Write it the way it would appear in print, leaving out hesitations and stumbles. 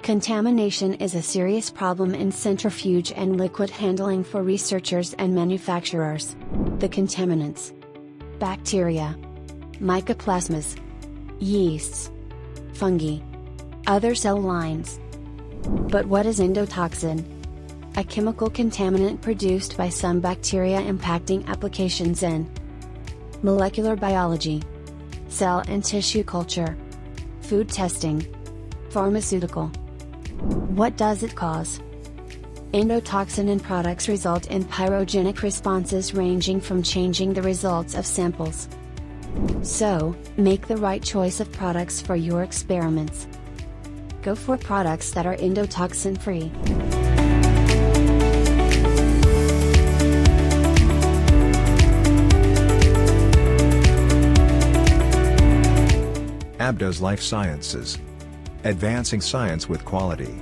Contamination is a serious problem in centrifuge and liquid handling for researchers and manufacturers. The contaminants: bacteria, mycoplasmas, yeasts, fungi, other cell lines. But what is endotoxin? A chemical contaminant produced by some bacteria impacting applications in molecular biology, cell and tissue culture, food testing, pharmaceutical. What does it cause? Endotoxin in products result in pyrogenic responses ranging from changing the results of samples. So, make the right choice of products for your experiments. Go for products that are endotoxin-free. Abdos Life Sciences. Advancing science with quality.